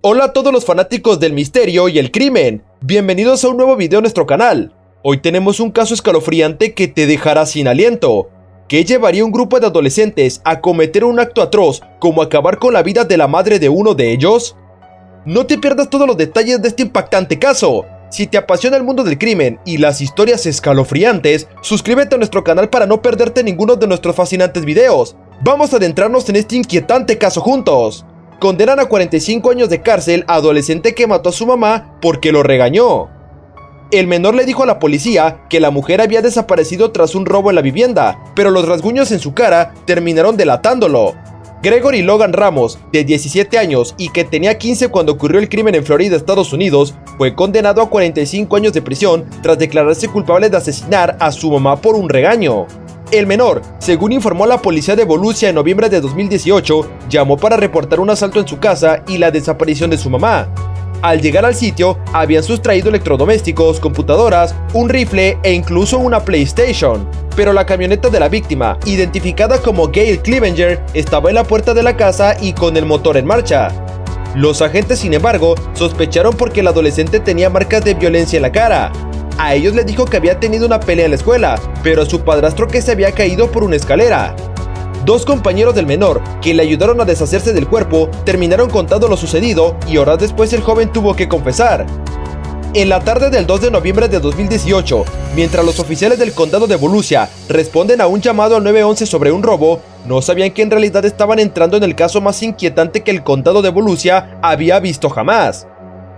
Hola a todos los fanáticos del misterio y el crimen, bienvenidos a un nuevo video en nuestro canal. Hoy tenemos un caso escalofriante que te dejará sin aliento. ¿Qué llevaría un grupo de adolescentes a cometer un acto atroz como acabar con la vida de la madre de uno de ellos? No te pierdas todos los detalles de este impactante caso. Si te apasiona el mundo del crimen y las historias escalofriantes, suscríbete a nuestro canal para no perderte ninguno de nuestros fascinantes videos. Vamos a adentrarnos en este inquietante caso juntos. Condenan a 45 años de cárcel a adolescente que mató a su mamá porque lo regañó. El menor le dijo a la policía que la mujer había desaparecido tras un robo en la vivienda, pero los rasguños en su cara terminaron delatándolo. Gregory Logan Ramos, de 17 años y que tenía 15 cuando ocurrió el crimen en Florida, Estados Unidos, fue condenado a 45 años de prisión tras declararse culpable de asesinar a su mamá por un regaño. El menor, según informó la policía de Volusia en noviembre de 2018, llamó para reportar un asalto en su casa y la desaparición de su mamá. Al llegar al sitio, habían sustraído electrodomésticos, computadoras, un rifle e incluso una PlayStation. Pero la camioneta de la víctima, identificada como Gail Clevenger, estaba en la puerta de la casa y con el motor en marcha. Los agentes, sin embargo, sospecharon porque el adolescente tenía marcas de violencia en la cara. A ellos les dijo que había tenido una pelea en la escuela, pero a su padrastro que se había caído por una escalera. Dos compañeros del menor, que le ayudaron a deshacerse del cuerpo, terminaron contando lo sucedido y horas después el joven tuvo que confesar. En la tarde del 2 de noviembre de 2018, mientras los oficiales del condado de Volusia responden a un llamado al 911 sobre un robo, no sabían que en realidad estaban entrando en el caso más inquietante que el condado de Volusia había visto jamás.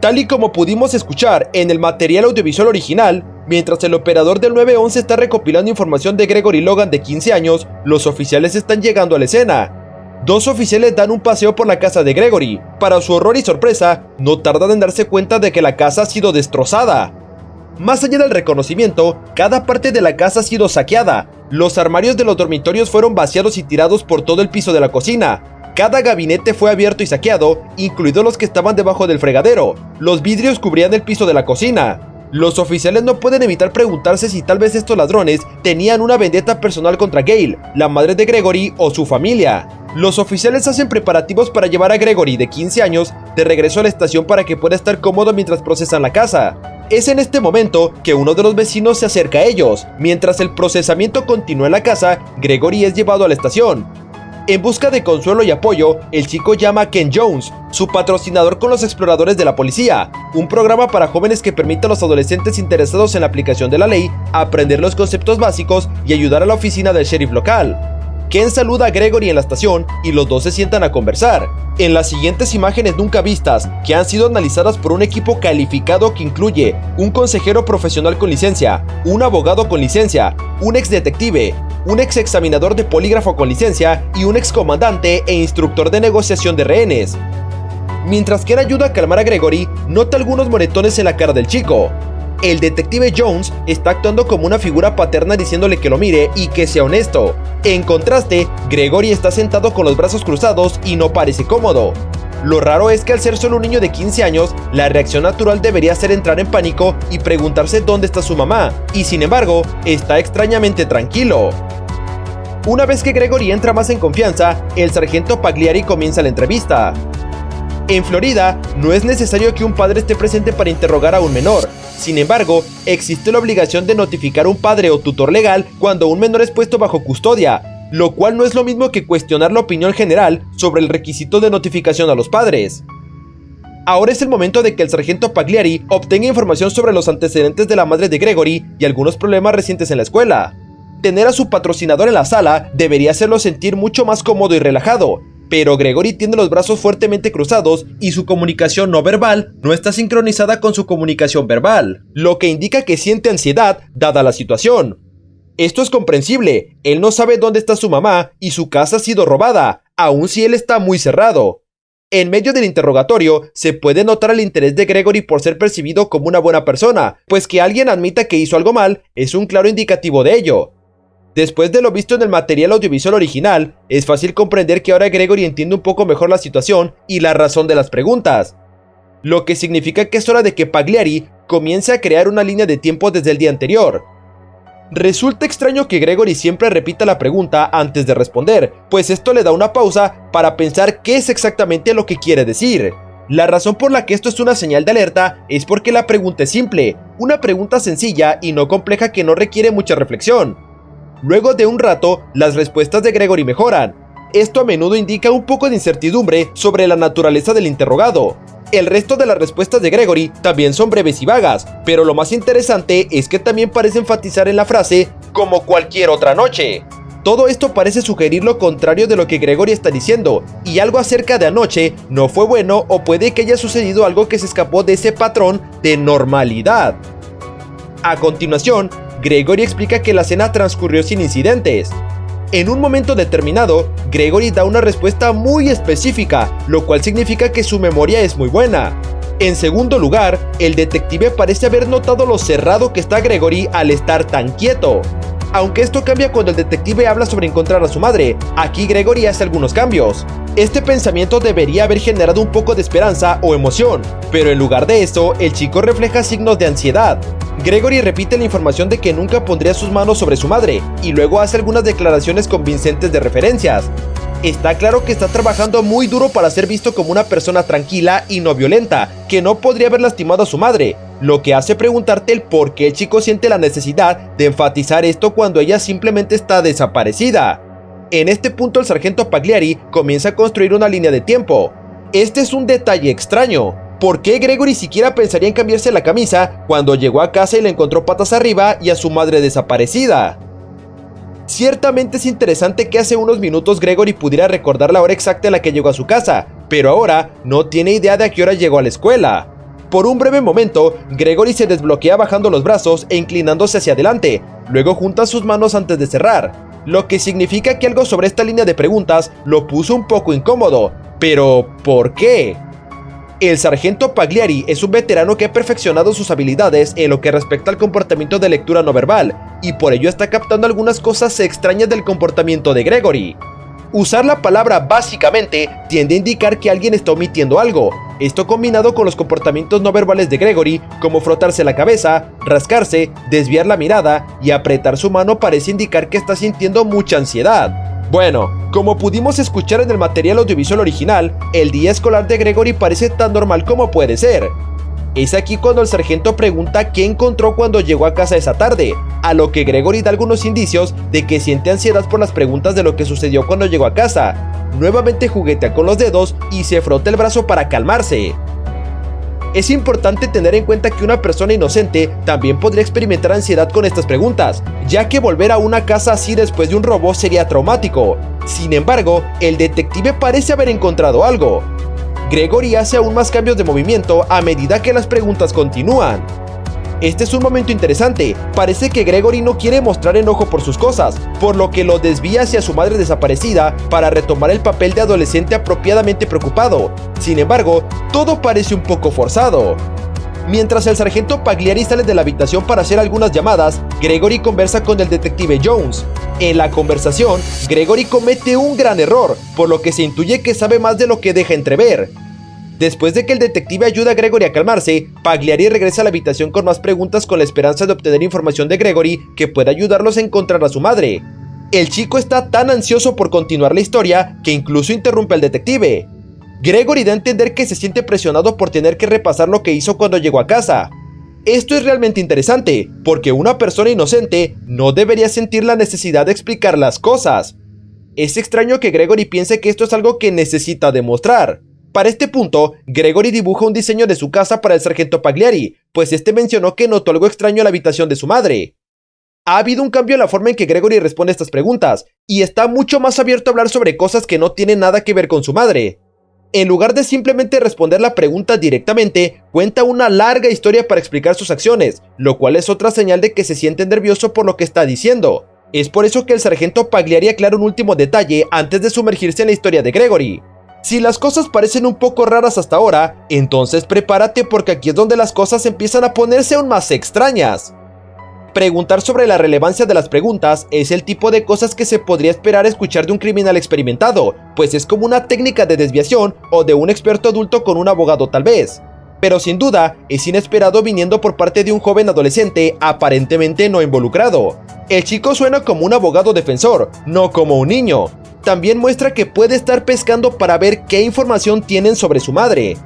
Tal y como pudimos escuchar en el material audiovisual original, mientras el operador del 911 está recopilando información de Gregory Logan de 15 años, los oficiales están llegando a la escena. Dos oficiales dan un paseo por la casa de Gregory. Para su horror y sorpresa, no tardan en darse cuenta de que la casa ha sido destrozada. Más allá del reconocimiento, cada parte de la casa ha sido saqueada. Los armarios de los dormitorios fueron vaciados y tirados por todo el piso de la cocina. Cada gabinete fue abierto y saqueado, incluidos los que estaban debajo del fregadero. Los vidrios cubrían el piso de la cocina. Los oficiales no pueden evitar preguntarse si tal vez estos ladrones tenían una vendetta personal contra Gail, la madre de Gregory o su familia. Los oficiales hacen preparativos para llevar a Gregory, de 15 años, de regreso a la estación para que pueda estar cómodo mientras procesan la casa. Es en este momento que uno de los vecinos se acerca a ellos. Mientras el procesamiento continúa en la casa, Gregory es llevado a la estación. En busca de consuelo y apoyo, el chico llama a Ken Jones, su patrocinador con los exploradores de la policía, un programa para jóvenes que permite a los adolescentes interesados en la aplicación de la ley aprender los conceptos básicos y ayudar a la oficina del sheriff local. Ken saluda a Gregory en la estación y los dos se sientan a conversar. En las siguientes imágenes nunca vistas, que han sido analizadas por un equipo calificado que incluye un consejero profesional con licencia, un abogado con licencia, un ex detective, un ex examinador de polígrafo con licencia y un ex comandante e instructor de negociación de rehenes. Mientras Ken ayuda a calmar a Gregory, nota algunos moretones en la cara del chico. El detective Jones está actuando como una figura paterna diciéndole que lo mire y que sea honesto. En contraste, Gregory está sentado con los brazos cruzados y no parece cómodo. Lo raro es que al ser solo un niño de 15 años, la reacción natural debería ser entrar en pánico y preguntarse dónde está su mamá, y sin embargo, está extrañamente tranquilo. Una vez que Gregory entra más en confianza, el sargento Pagliari comienza la entrevista. En Florida, no es necesario que un padre esté presente para interrogar a un menor. Sin embargo, existe la obligación de notificar a un padre o tutor legal cuando un menor es puesto bajo custodia, lo cual no es lo mismo que cuestionar la opinión general sobre el requisito de notificación a los padres. Ahora es el momento de que el sargento Pagliari obtenga información sobre los antecedentes de la madre de Gregory y algunos problemas recientes en la escuela. Tener a su patrocinador en la sala debería hacerlo sentir mucho más cómodo y relajado, pero Gregory tiene los brazos fuertemente cruzados y su comunicación no verbal no está sincronizada con su comunicación verbal, lo que indica que siente ansiedad dada la situación. Esto es comprensible, él no sabe dónde está su mamá y su casa ha sido robada, aun si él está muy cerrado. En medio del interrogatorio, se puede notar el interés de Gregory por ser percibido como una buena persona, pues que alguien admita que hizo algo mal es un claro indicativo de ello. Después de lo visto en el material audiovisual original, es fácil comprender que ahora Gregory entiende un poco mejor la situación y la razón de las preguntas, lo que significa que es hora de que Pagliari comience a crear una línea de tiempo desde el día anterior. Resulta extraño que Gregory siempre repita la pregunta antes de responder, pues esto le da una pausa para pensar qué es exactamente lo que quiere decir. La razón por la que esto es una señal de alerta es porque la pregunta es simple, una pregunta sencilla y no compleja que no requiere mucha reflexión. Luego de un rato, las respuestas de Gregory mejoran. Esto a menudo indica un poco de incertidumbre sobre la naturaleza del interrogado. El resto de las respuestas de Gregory también son breves y vagas, pero lo más interesante es que también parece enfatizar en la frase "como cualquier otra noche". Todo esto parece sugerir lo contrario de lo que Gregory está diciendo, y algo acerca de anoche no fue bueno o puede que haya sucedido algo que se escapó de ese patrón de normalidad. A continuación, Gregory explica que la cena transcurrió sin incidentes. En un momento determinado, Gregory da una respuesta muy específica, lo cual significa que su memoria es muy buena. En segundo lugar, el detective parece haber notado lo cerrado que está Gregory al estar tan quieto. Aunque esto cambia cuando el detective habla sobre encontrar a su madre, aquí Gregory hace algunos cambios. Este pensamiento debería haber generado un poco de esperanza o emoción, pero en lugar de eso, el chico refleja signos de ansiedad. Gregory repite la información de que nunca pondría sus manos sobre su madre, y luego hace algunas declaraciones convincentes de referencias. Está claro que está trabajando muy duro para ser visto como una persona tranquila y no violenta, que no podría haber lastimado a su madre, lo que hace preguntarte el por qué el chico siente la necesidad de enfatizar esto cuando ella simplemente está desaparecida. En este punto el sargento Pagliari comienza a construir una línea de tiempo. Este es un detalle extraño. ¿Por qué Gregory siquiera pensaría en cambiarse la camisa cuando llegó a casa y la encontró patas arriba y a su madre desaparecida? Ciertamente es interesante que hace unos minutos Gregory pudiera recordar la hora exacta en la que llegó a su casa, pero ahora no tiene idea de a qué hora llegó a la escuela. Por un breve momento, Gregory se desbloquea bajando los brazos e inclinándose hacia adelante, luego junta sus manos antes de cerrar, lo que significa que algo sobre esta línea de preguntas lo puso un poco incómodo. Pero, ¿por qué? El sargento Pagliari es un veterano que ha perfeccionado sus habilidades en lo que respecta al comportamiento de lectura no verbal, y por ello está captando algunas cosas extrañas del comportamiento de Gregory. Usar la palabra básicamente tiende a indicar que alguien está omitiendo algo. Esto combinado con los comportamientos no verbales de Gregory, como frotarse la cabeza, rascarse, desviar la mirada y apretar su mano, parece indicar que está sintiendo mucha ansiedad. Bueno, como pudimos escuchar en el material audiovisual original, el día escolar de Gregory parece tan normal como puede ser. Es aquí cuando el sargento pregunta qué encontró cuando llegó a casa esa tarde, a lo que Gregory da algunos indicios de que siente ansiedad por las preguntas de lo que sucedió cuando llegó a casa. Nuevamente juguetea con los dedos y se frota el brazo para calmarse. Es importante tener en cuenta que una persona inocente también podría experimentar ansiedad con estas preguntas, ya que volver a una casa así después de un robo sería traumático. Sin embargo, el detective parece haber encontrado algo. Gregory hace aún más cambios de movimiento a medida que las preguntas continúan. Este es un momento interesante, parece que Gregory no quiere mostrar enojo por sus cosas, por lo que lo desvía hacia su madre desaparecida para retomar el papel de adolescente apropiadamente preocupado. Sin embargo, todo parece un poco forzado. Mientras el sargento Pagliari sale de la habitación para hacer algunas llamadas, Gregory conversa con el detective Jones. En la conversación, Gregory comete un gran error, por lo que se intuye que sabe más de lo que deja entrever. Después de que el detective ayuda a Gregory a calmarse, Pagliari regresa a la habitación con más preguntas con la esperanza de obtener información de Gregory que pueda ayudarlos a encontrar a su madre. El chico está tan ansioso por continuar la historia que incluso interrumpe al detective. Gregory da a entender que se siente presionado por tener que repasar lo que hizo cuando llegó a casa. Esto es realmente interesante, porque una persona inocente no debería sentir la necesidad de explicar las cosas. Es extraño que Gregory piense que esto es algo que necesita demostrar. Para este punto, Gregory dibuja un diseño de su casa para el sargento Pagliari, pues este mencionó que notó algo extraño en la habitación de su madre. Ha habido un cambio en la forma en que Gregory responde a estas preguntas, y está mucho más abierto a hablar sobre cosas que no tienen nada que ver con su madre. En lugar de simplemente responder la pregunta directamente, cuenta una larga historia para explicar sus acciones, lo cual es otra señal de que se siente nervioso por lo que está diciendo. Es por eso que el sargento Pagliari aclara un último detalle antes de sumergirse en la historia de Gregory. Si las cosas parecen un poco raras hasta ahora, entonces prepárate porque aquí es donde las cosas empiezan a ponerse aún más extrañas. Preguntar sobre la relevancia de las preguntas es el tipo de cosas que se podría esperar escuchar de un criminal experimentado, pues es como una técnica de desviación o de un experto adulto con un abogado tal vez. Pero sin duda, es inesperado viniendo por parte de un joven adolescente aparentemente no involucrado. El chico suena como un abogado defensor, no como un niño. También muestra que puede estar pescando para ver qué información tienen sobre su madre.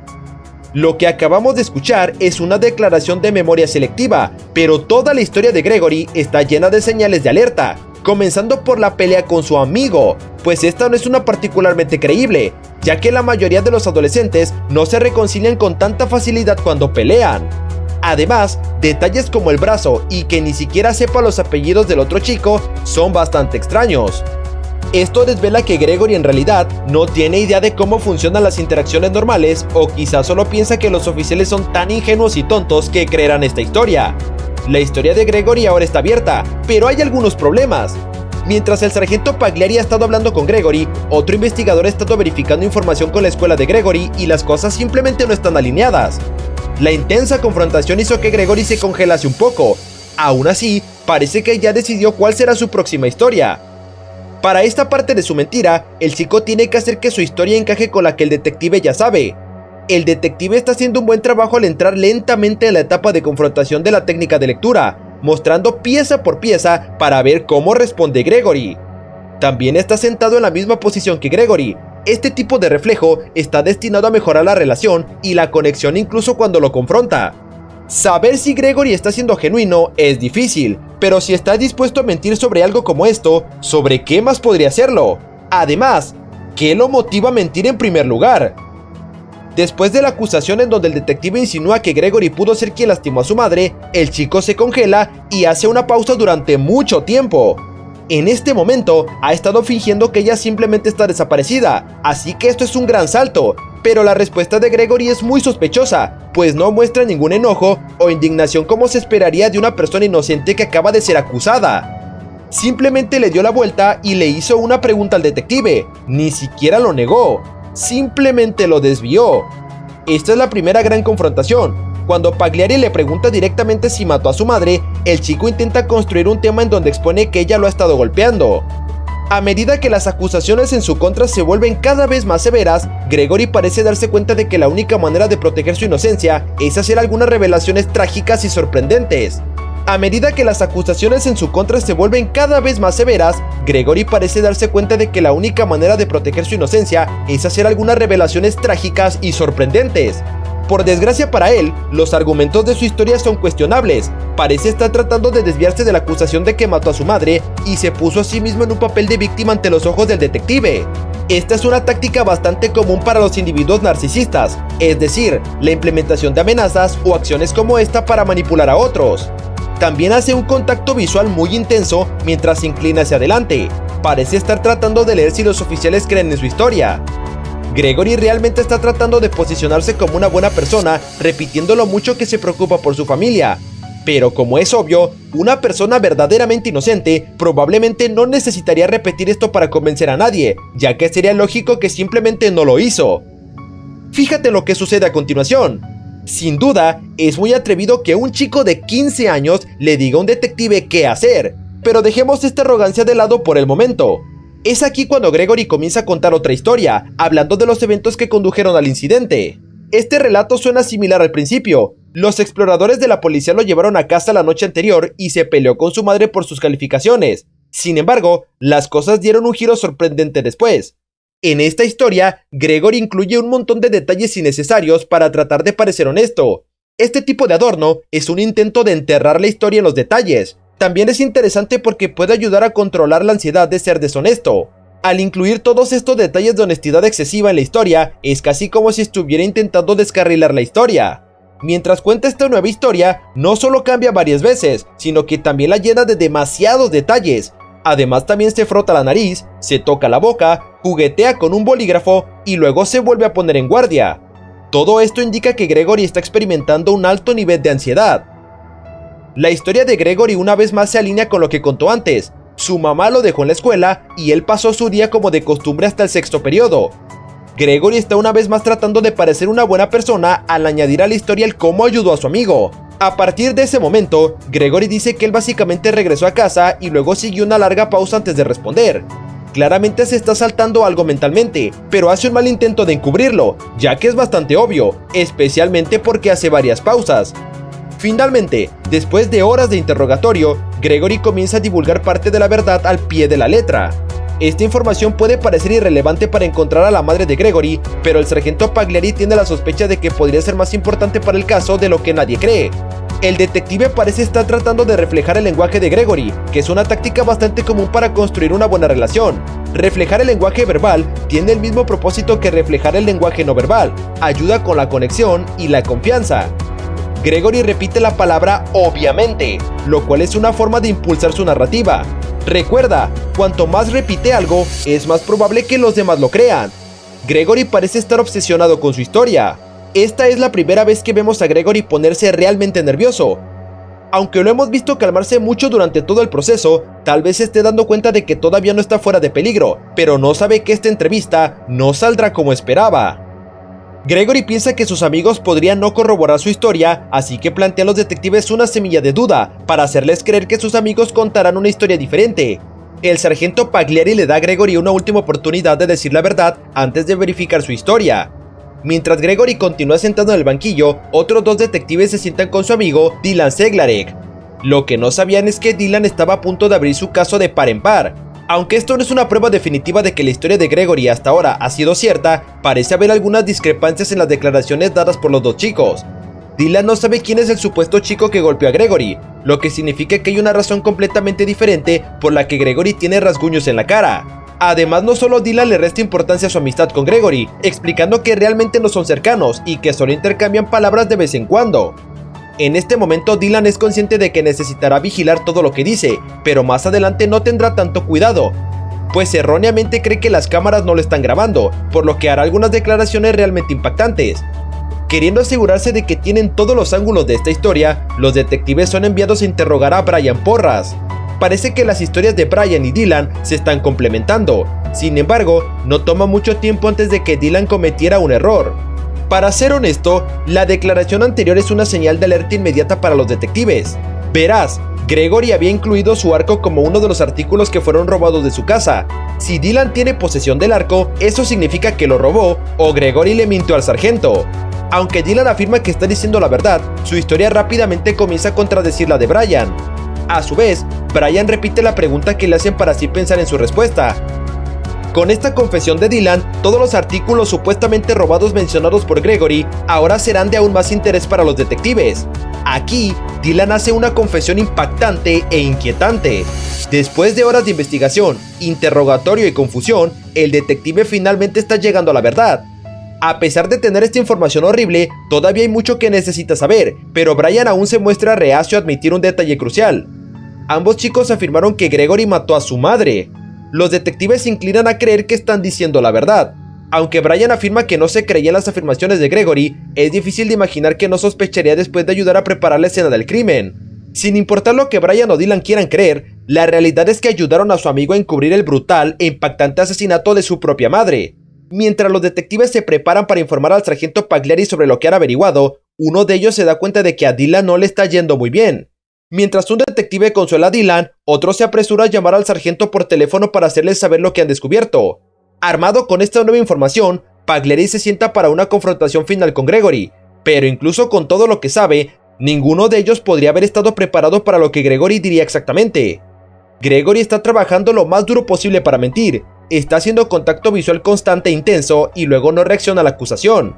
Lo que acabamos de escuchar es una declaración de memoria selectiva, pero toda la historia de Gregory está llena de señales de alerta, comenzando por la pelea con su amigo, pues esta no es una particularmente creíble, ya que la mayoría de los adolescentes no se reconcilian con tanta facilidad cuando pelean. Además, detalles como el brazo y que ni siquiera sepa los apellidos del otro chico son bastante extraños. Esto desvela que Gregory en realidad no tiene idea de cómo funcionan las interacciones normales o quizás solo piensa que los oficiales son tan ingenuos y tontos que creerán esta historia. La historia de Gregory ahora está abierta, pero hay algunos problemas. Mientras el sargento Pagliari ha estado hablando con Gregory, otro investigador ha estado verificando información con la escuela de Gregory y las cosas simplemente no están alineadas. La intensa confrontación hizo que Gregory se congelase un poco. Aún así, parece que ya decidió cuál será su próxima historia. Para esta parte de su mentira, el chico tiene que hacer que su historia encaje con la que el detective ya sabe. El detective está haciendo un buen trabajo al entrar lentamente en la etapa de confrontación de la técnica de lectura, mostrando pieza por pieza para ver cómo responde Gregory. También está sentado en la misma posición que Gregory. Este tipo de reflejo está destinado a mejorar la relación y la conexión incluso cuando lo confronta. Saber si Gregory está siendo genuino es difícil, pero si está dispuesto a mentir sobre algo como esto, ¿sobre qué más podría hacerlo? Además, ¿qué lo motiva a mentir en primer lugar? Después de la acusación en donde el detective insinúa que Gregory pudo ser quien lastimó a su madre, el chico se congela y hace una pausa durante mucho tiempo. En este momento, ha estado fingiendo que ella simplemente está desaparecida, así que esto es un gran salto. Pero la respuesta de Gregory es muy sospechosa, pues no muestra ningún enojo o indignación como se esperaría de una persona inocente que acaba de ser acusada. Simplemente le dio la vuelta y le hizo una pregunta al detective, ni siquiera lo negó, simplemente lo desvió. Esta es la primera gran confrontación. Cuando Pagliari le pregunta directamente si mató a su madre, el chico intenta construir un tema en donde expone que ella lo ha estado golpeando. A medida que las acusaciones en su contra se vuelven cada vez más severas, Gregory parece darse cuenta de que la única manera de proteger su inocencia es hacer algunas revelaciones trágicas y sorprendentes. A medida que las acusaciones en su contra se vuelven cada vez más severas, Gregory parece darse cuenta de que la única manera de proteger su inocencia es hacer algunas revelaciones trágicas y sorprendentes. Por desgracia para él, los argumentos de su historia son cuestionables. Parece estar tratando de desviarse de la acusación de que mató a su madre y se puso a sí mismo en un papel de víctima ante los ojos del detective. Esta es una táctica bastante común para los individuos narcisistas, es decir, la implementación de amenazas o acciones como esta para manipular a otros. También hace un contacto visual muy intenso mientras se inclina hacia adelante. Parece estar tratando de leer si los oficiales creen en su historia. Gregory realmente está tratando de posicionarse como una buena persona, repitiendo lo mucho que se preocupa por su familia. Pero como es obvio, una persona verdaderamente inocente probablemente no necesitaría repetir esto para convencer a nadie, ya que sería lógico que simplemente no lo hizo. Fíjate lo que sucede a continuación. Sin duda, es muy atrevido que un chico de 15 años le diga a un detective qué hacer, pero dejemos esta arrogancia de lado por el momento. Es aquí cuando Gregory comienza a contar otra historia, hablando de los eventos que condujeron al incidente. Este relato suena similar al principio. Los exploradores de la policía lo llevaron a casa la noche anterior y se peleó con su madre por sus calificaciones. Sin embargo, las cosas dieron un giro sorprendente después. En esta historia, Gregory incluye un montón de detalles innecesarios para tratar de parecer honesto. Este tipo de adorno es un intento de enterrar la historia en los detalles. También es interesante porque puede ayudar a controlar la ansiedad de ser deshonesto. Al incluir todos estos detalles de honestidad excesiva en la historia, es casi como si estuviera intentando descarrilar la historia. Mientras cuenta esta nueva historia, no solo cambia varias veces, sino que también la llena de demasiados detalles. Además también se frota la nariz, se toca la boca, juguetea con un bolígrafo y luego se vuelve a poner en guardia. Todo esto indica que Gregory está experimentando un alto nivel de ansiedad. La historia de Gregory una vez más se alinea con lo que contó antes. Su mamá lo dejó en la escuela y él pasó su día como de costumbre hasta el sexto periodo. Gregory está una vez más tratando de parecer una buena persona al añadir a la historia el cómo ayudó a su amigo. A partir de ese momento, Gregory dice que él básicamente regresó a casa y luego siguió una larga pausa antes de responder. Claramente se está saltando algo mentalmente, pero hace un mal intento de encubrirlo, ya que es bastante obvio, especialmente porque hace varias pausas. Finalmente, después de horas de interrogatorio, Gregory comienza a divulgar parte de la verdad al pie de la letra. Esta información puede parecer irrelevante para encontrar a la madre de Gregory, pero el sargento Pagliari tiene la sospecha de que podría ser más importante para el caso de lo que nadie cree. El detective parece estar tratando de reflejar el lenguaje de Gregory, que es una táctica bastante común para construir una buena relación. Reflejar el lenguaje verbal tiene el mismo propósito que reflejar el lenguaje no verbal, ayuda con la conexión y la confianza. Gregory repite la palabra obviamente, lo cual es una forma de impulsar su narrativa. Recuerda, cuanto más repite algo, es más probable que los demás lo crean. Gregory parece estar obsesionado con su historia. Esta es la primera vez que vemos a Gregory ponerse realmente nervioso. Aunque lo hemos visto calmarse mucho durante todo el proceso, tal vez se esté dando cuenta de que todavía no está fuera de peligro, pero no sabe que esta entrevista no saldrá como esperaba. Gregory piensa que sus amigos podrían no corroborar su historia, así que plantea a los detectives una semilla de duda, para hacerles creer que sus amigos contarán una historia diferente. El sargento Pagliari le da a Gregory una última oportunidad de decir la verdad antes de verificar su historia. Mientras Gregory continúa sentado en el banquillo, otros dos detectives se sientan con su amigo Dylan Seglarek. Lo que no sabían es que Dylan estaba a punto de abrir su caso de par en par. Aunque esto no es una prueba definitiva de que la historia de Gregory hasta ahora ha sido cierta, parece haber algunas discrepancias en las declaraciones dadas por los dos chicos. Dylan no sabe quién es el supuesto chico que golpeó a Gregory, lo que significa que hay una razón completamente diferente por la que Gregory tiene rasguños en la cara. Además, no solo Dylan le resta importancia a su amistad con Gregory, explicando que realmente no son cercanos y que solo intercambian palabras de vez en cuando. En este momento Dylan es consciente de que necesitará vigilar todo lo que dice, pero más adelante no tendrá tanto cuidado, pues erróneamente cree que las cámaras no lo están grabando, por lo que hará algunas declaraciones realmente impactantes. Queriendo asegurarse de que tienen todos los ángulos de esta historia, los detectives son enviados a interrogar a Brian Porras. Parece que las historias de Brian y Dylan se están complementando, sin embargo, no toma mucho tiempo antes de que Dylan cometiera un error. Para ser honesto, la declaración anterior es una señal de alerta inmediata para los detectives. Verás, Gregory había incluido su arco como uno de los artículos que fueron robados de su casa. Si Dylan tiene posesión del arco, eso significa que lo robó o Gregory le mintió al sargento. Aunque Dylan afirma que está diciendo la verdad, su historia rápidamente comienza a contradecir la de Brian. A su vez, Brian repite la pregunta que le hacen para así pensar en su respuesta. Con esta confesión de Dylan, todos los artículos supuestamente robados mencionados por Gregory ahora serán de aún más interés para los detectives. Aquí, Dylan hace una confesión impactante e inquietante. Después de horas de investigación, interrogatorio y confusión, el detective finalmente está llegando a la verdad. A pesar de tener esta información horrible, todavía hay mucho que necesita saber, pero Brian aún se muestra reacio a admitir un detalle crucial. Ambos chicos afirmaron que Gregory mató a su madre. Los detectives se inclinan a creer que están diciendo la verdad. Aunque Brian afirma que no se creía en las afirmaciones de Gregory, es difícil de imaginar que no sospecharía después de ayudar a preparar la escena del crimen. Sin importar lo que Brian o Dylan quieran creer, la realidad es que ayudaron a su amigo a encubrir el brutal e impactante asesinato de su propia madre. Mientras los detectives se preparan para informar al sargento Pagliari sobre lo que han averiguado, uno de ellos se da cuenta de que a Dylan no le está yendo muy bien. Mientras un detective consuela a Dylan, otro se apresura a llamar al sargento por teléfono para hacerles saber lo que han descubierto. Armado con esta nueva información, Pagliari se sienta para una confrontación final con Gregory, pero incluso con todo lo que sabe, ninguno de ellos podría haber estado preparado para lo que Gregory diría exactamente. Gregory está trabajando lo más duro posible para mentir, está haciendo contacto visual constante e intenso y luego no reacciona a la acusación.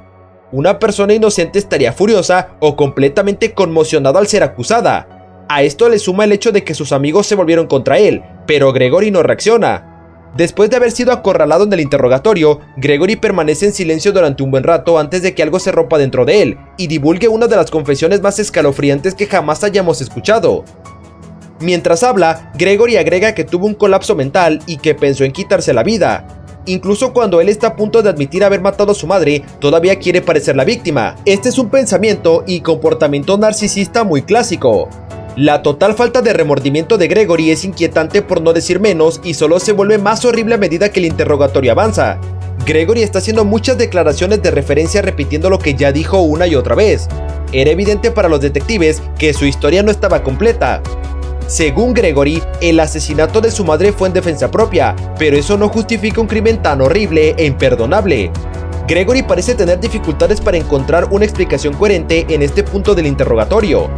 Una persona inocente estaría furiosa o completamente conmocionada al ser acusada. A esto le suma el hecho de que sus amigos se volvieron contra él, pero Gregory no reacciona. Después de haber sido acorralado en el interrogatorio, Gregory permanece en silencio durante un buen rato antes de que algo se rompa dentro de él y divulgue una de las confesiones más escalofriantes que jamás hayamos escuchado. Mientras habla, Gregory agrega que tuvo un colapso mental y que pensó en quitarse la vida. Incluso cuando él está a punto de admitir haber matado a su madre, todavía quiere parecer la víctima. Este es un pensamiento y comportamiento narcisista muy clásico. La total falta de remordimiento de Gregory es inquietante por no decir menos y solo se vuelve más horrible a medida que el interrogatorio avanza. Gregory está haciendo muchas declaraciones de referencia repitiendo lo que ya dijo una y otra vez. Era evidente para los detectives que su historia no estaba completa. Según Gregory, el asesinato de su madre fue en defensa propia, pero eso no justifica un crimen tan horrible e imperdonable. Gregory parece tener dificultades para encontrar una explicación coherente en este punto del interrogatorio.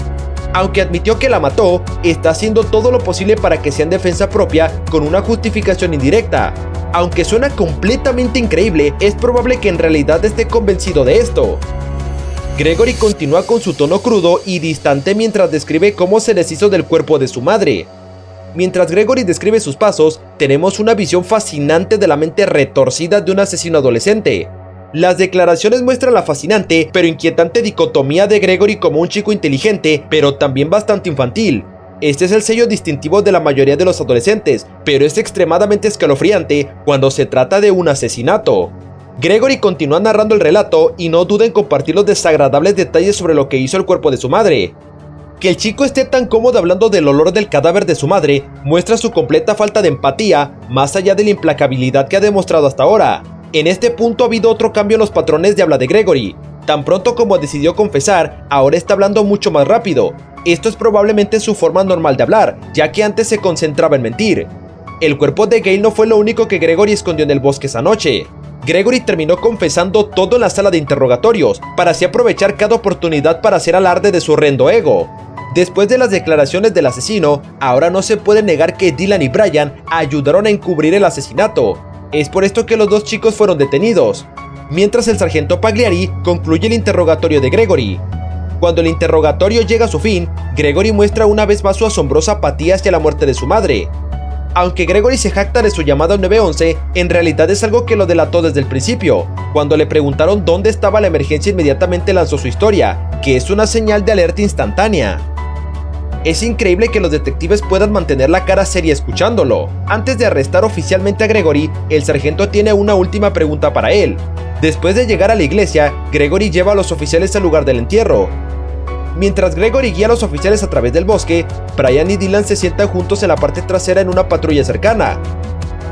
Aunque admitió que la mató, está haciendo todo lo posible para que sea en defensa propia con una justificación indirecta. Aunque suena completamente increíble, es probable que en realidad esté convencido de esto. Gregory continúa con su tono crudo y distante mientras describe cómo se deshizo del cuerpo de su madre. Mientras Gregory describe sus pasos, tenemos una visión fascinante de la mente retorcida de un asesino adolescente. Las declaraciones muestran la fascinante pero inquietante dicotomía de Gregory como un chico inteligente, pero también bastante infantil. Este es el sello distintivo de la mayoría de los adolescentes, pero es extremadamente escalofriante cuando se trata de un asesinato. Gregory continúa narrando el relato y no duda en compartir los desagradables detalles sobre lo que hizo el cuerpo de su madre. Que el chico esté tan cómodo hablando del olor del cadáver de su madre muestra su completa falta de empatía, más allá de la implacabilidad que ha demostrado hasta ahora. En este punto ha habido otro cambio en los patrones de habla de Gregory. Tan pronto como decidió confesar, ahora está hablando mucho más rápido. Esto es probablemente su forma normal de hablar, ya que antes se concentraba en mentir. El cuerpo de Gail no fue lo único que Gregory escondió en el bosque esa noche. Gregory terminó confesando todo en la sala de interrogatorios, para así aprovechar cada oportunidad para hacer alarde de su horrendo ego. Después de las declaraciones del asesino, ahora no se puede negar que Dylan y Brian ayudaron a encubrir el asesinato. Es por esto que los dos chicos fueron detenidos, mientras el sargento Pagliari concluye el interrogatorio de Gregory. Cuando el interrogatorio llega a su fin, Gregory muestra una vez más su asombrosa apatía hacia la muerte de su madre. Aunque Gregory se jacta de su llamada al 911, en realidad es algo que lo delató desde el principio. Cuando le preguntaron dónde estaba la emergencia, inmediatamente lanzó su historia, que es una señal de alerta instantánea. Es increíble que los detectives puedan mantener la cara seria escuchándolo. Antes de arrestar oficialmente a Gregory, el sargento tiene una última pregunta para él. Después de llegar a la iglesia, Gregory lleva a los oficiales al lugar del entierro. Mientras Gregory guía a los oficiales a través del bosque, Brian y Dylan se sientan juntos en la parte trasera en una patrulla cercana.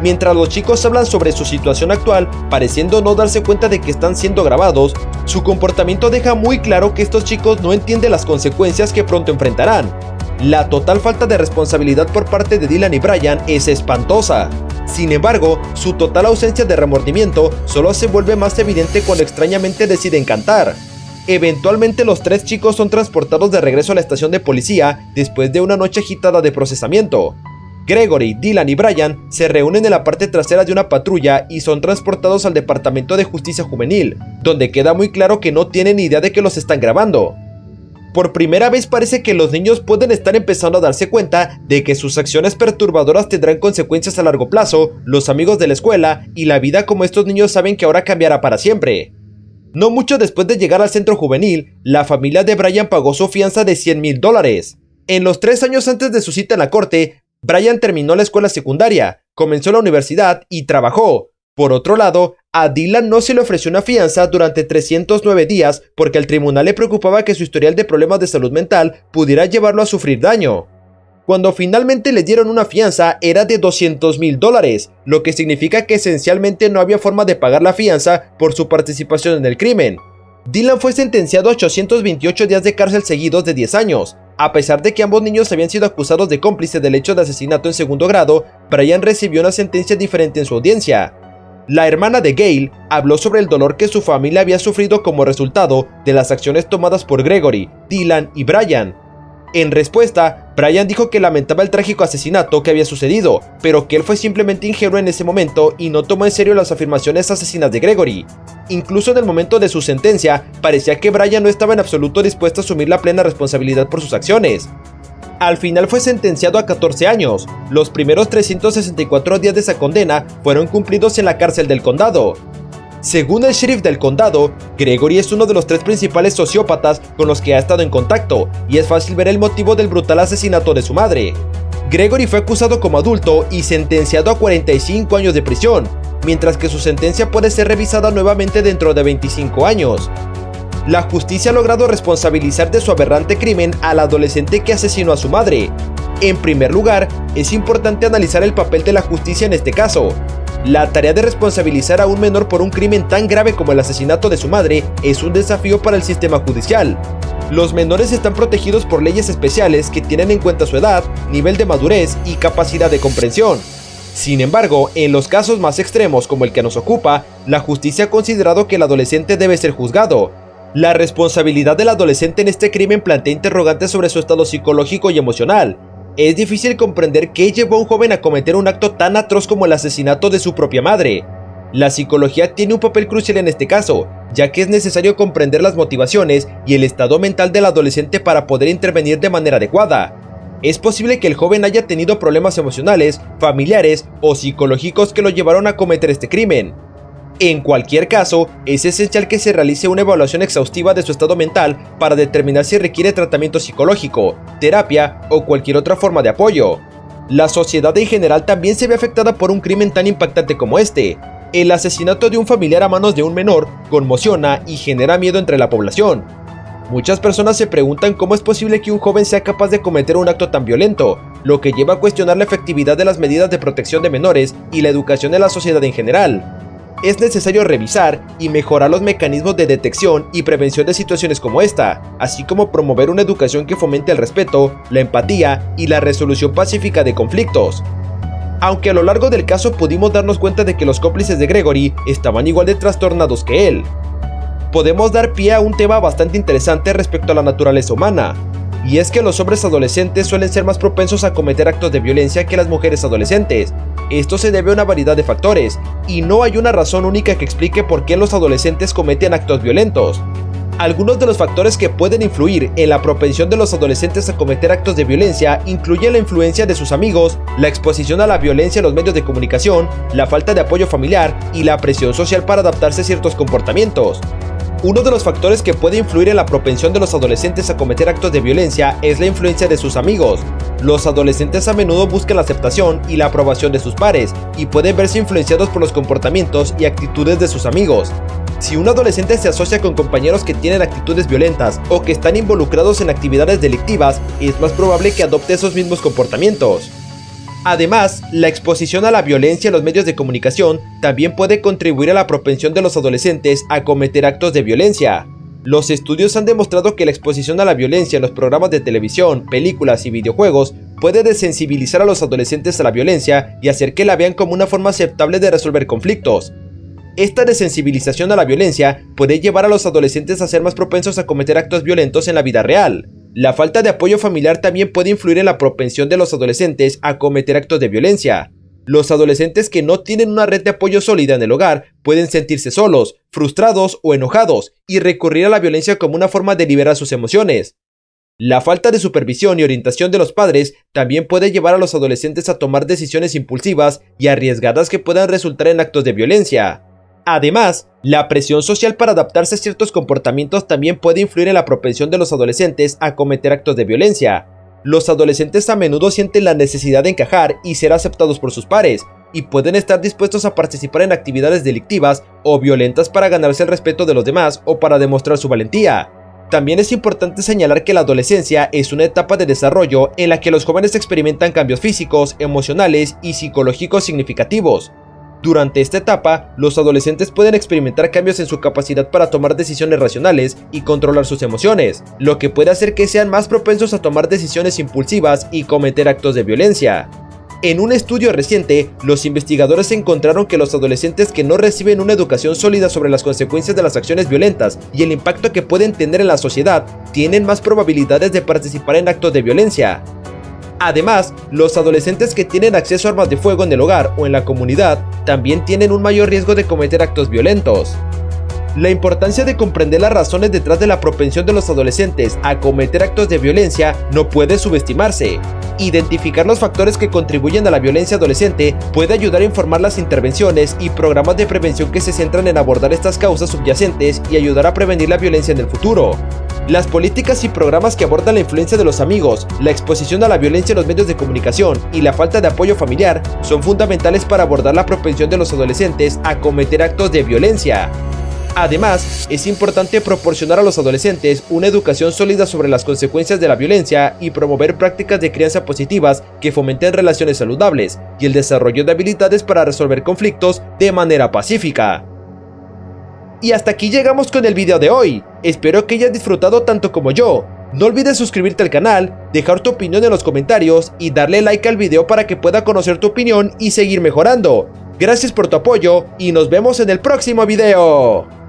Mientras los chicos hablan sobre su situación actual, pareciendo no darse cuenta de que están siendo grabados, su comportamiento deja muy claro que estos chicos no entienden las consecuencias que pronto enfrentarán. La total falta de responsabilidad por parte de Dylan y Brian es espantosa. Sin embargo, su total ausencia de remordimiento solo se vuelve más evidente cuando extrañamente deciden cantar. Eventualmente los tres chicos son transportados de regreso a la estación de policía después de una noche agitada de procesamiento. Gregory, Dylan y Brian se reúnen en la parte trasera de una patrulla y son transportados al Departamento de Justicia Juvenil, donde queda muy claro que no tienen ni idea de que los están grabando. Por primera vez parece que los niños pueden estar empezando a darse cuenta de que sus acciones perturbadoras tendrán consecuencias a largo plazo, los amigos de la escuela y la vida como estos niños saben que ahora cambiará para siempre. No mucho después de llegar al centro juvenil, la familia de Brian pagó su fianza de $100,000. En los 3 años antes de su cita en la corte, Brian terminó la escuela secundaria, comenzó la universidad y trabajó. Por otro lado, a Dylan no se le ofreció una fianza durante 309 días porque al tribunal le preocupaba que su historial de problemas de salud mental pudiera llevarlo a sufrir daño. Cuando finalmente le dieron una fianza era de $200,000, lo que significa que esencialmente no había forma de pagar la fianza por su participación en el crimen. Dylan fue sentenciado a 828 días de cárcel seguidos de 10 años. A pesar de que ambos niños habían sido acusados de cómplice del hecho de asesinato en segundo grado, Brian recibió una sentencia diferente en su audiencia. La hermana de Gail habló sobre el dolor que su familia había sufrido como resultado de las acciones tomadas por Gregory, Dylan y Brian. En respuesta, Brian dijo que lamentaba el trágico asesinato que había sucedido, pero que él fue simplemente ingenuo en ese momento y no tomó en serio las afirmaciones asesinas de Gregory. Incluso en el momento de su sentencia, parecía que Brian no estaba en absoluto dispuesto a asumir la plena responsabilidad por sus acciones. Al final fue sentenciado a 14 años. Los primeros 364 días de esa condena fueron cumplidos en la cárcel del condado. Según el sheriff del condado, Gregory es uno de los 3 principales sociópatas con los que ha estado en contacto, y es fácil ver el motivo del brutal asesinato de su madre. Gregory fue acusado como adulto y sentenciado a 45 años de prisión, mientras que su sentencia puede ser revisada nuevamente dentro de 25 años. La justicia ha logrado responsabilizar de su aberrante crimen al adolescente que asesinó a su madre. En primer lugar, es importante analizar el papel de la justicia en este caso. La tarea de responsabilizar a un menor por un crimen tan grave como el asesinato de su madre es un desafío para el sistema judicial. Los menores están protegidos por leyes especiales que tienen en cuenta su edad, nivel de madurez y capacidad de comprensión. Sin embargo, en los casos más extremos como el que nos ocupa, la justicia ha considerado que el adolescente debe ser juzgado. La responsabilidad del adolescente en este crimen plantea interrogantes sobre su estado psicológico y emocional. Es difícil comprender qué llevó a un joven a cometer un acto tan atroz como el asesinato de su propia madre. La psicología tiene un papel crucial en este caso, ya que es necesario comprender las motivaciones y el estado mental del adolescente para poder intervenir de manera adecuada. Es posible que el joven haya tenido problemas emocionales, familiares o psicológicos que lo llevaron a cometer este crimen. En cualquier caso, es esencial que se realice una evaluación exhaustiva de su estado mental para determinar si requiere tratamiento psicológico, terapia o cualquier otra forma de apoyo. La sociedad en general también se ve afectada por un crimen tan impactante como este. El asesinato de un familiar a manos de un menor conmociona y genera miedo entre la población. Muchas personas se preguntan cómo es posible que un joven sea capaz de cometer un acto tan violento, lo que lleva a cuestionar la efectividad de las medidas de protección de menores y la educación de la sociedad en general. Es necesario revisar y mejorar los mecanismos de detección y prevención de situaciones como esta, así como promover una educación que fomente el respeto, la empatía y la resolución pacífica de conflictos. Aunque a lo largo del caso pudimos darnos cuenta de que los cómplices de Gregory estaban igual de trastornados que él, podemos dar pie a un tema bastante interesante respecto a la naturaleza humana, y es que los hombres adolescentes suelen ser más propensos a cometer actos de violencia que las mujeres adolescentes. Esto se debe a una variedad de factores, y no hay una razón única que explique por qué los adolescentes cometen actos violentos. Algunos de los factores que pueden influir en la propensión de los adolescentes a cometer actos de violencia incluyen la influencia de sus amigos, la exposición a la violencia en los medios de comunicación, la falta de apoyo familiar y la presión social para adaptarse a ciertos comportamientos. Uno de los factores que puede influir en la propensión de los adolescentes a cometer actos de violencia es la influencia de sus amigos. Los adolescentes a menudo buscan la aceptación y la aprobación de sus pares y pueden verse influenciados por los comportamientos y actitudes de sus amigos. Si un adolescente se asocia con compañeros que tienen actitudes violentas o que están involucrados en actividades delictivas, es más probable que adopte esos mismos comportamientos. Además, la exposición a la violencia en los medios de comunicación también puede contribuir a la propensión de los adolescentes a cometer actos de violencia. Los estudios han demostrado que la exposición a la violencia en los programas de televisión, películas y videojuegos puede desensibilizar a los adolescentes a la violencia y hacer que la vean como una forma aceptable de resolver conflictos. Esta desensibilización a la violencia puede llevar a los adolescentes a ser más propensos a cometer actos violentos en la vida real. La falta de apoyo familiar también puede influir en la propensión de los adolescentes a cometer actos de violencia. Los adolescentes que no tienen una red de apoyo sólida en el hogar pueden sentirse solos, frustrados o enojados y recurrir a la violencia como una forma de liberar sus emociones. La falta de supervisión y orientación de los padres también puede llevar a los adolescentes a tomar decisiones impulsivas y arriesgadas que puedan resultar en actos de violencia. Además, la presión social para adaptarse a ciertos comportamientos también puede influir en la propensión de los adolescentes a cometer actos de violencia. Los adolescentes a menudo sienten la necesidad de encajar y ser aceptados por sus pares, y pueden estar dispuestos a participar en actividades delictivas o violentas para ganarse el respeto de los demás o para demostrar su valentía. También es importante señalar que la adolescencia es una etapa de desarrollo en la que los jóvenes experimentan cambios físicos, emocionales y psicológicos significativos. Durante esta etapa, los adolescentes pueden experimentar cambios en su capacidad para tomar decisiones racionales y controlar sus emociones, lo que puede hacer que sean más propensos a tomar decisiones impulsivas y cometer actos de violencia. En un estudio reciente, los investigadores encontraron que los adolescentes que no reciben una educación sólida sobre las consecuencias de las acciones violentas y el impacto que pueden tener en la sociedad, tienen más probabilidades de participar en actos de violencia. Además, los adolescentes que tienen acceso a armas de fuego en el hogar o en la comunidad también tienen un mayor riesgo de cometer actos violentos. La importancia de comprender las razones detrás de la propensión de los adolescentes a cometer actos de violencia no puede subestimarse. Identificar los factores que contribuyen a la violencia adolescente puede ayudar a informar las intervenciones y programas de prevención que se centran en abordar estas causas subyacentes y ayudar a prevenir la violencia en el futuro. Las políticas y programas que abordan la influencia de los amigos, la exposición a la violencia en los medios de comunicación y la falta de apoyo familiar son fundamentales para abordar la propensión de los adolescentes a cometer actos de violencia. Además, es importante proporcionar a los adolescentes una educación sólida sobre las consecuencias de la violencia y promover prácticas de crianza positivas que fomenten relaciones saludables y el desarrollo de habilidades para resolver conflictos de manera pacífica. Y hasta aquí llegamos con el video de hoy. Espero que hayas disfrutado tanto como yo. No olvides suscribirte al canal, dejar tu opinión en los comentarios y darle like al video para que pueda conocer tu opinión y seguir mejorando. Gracias por tu apoyo y nos vemos en el próximo video.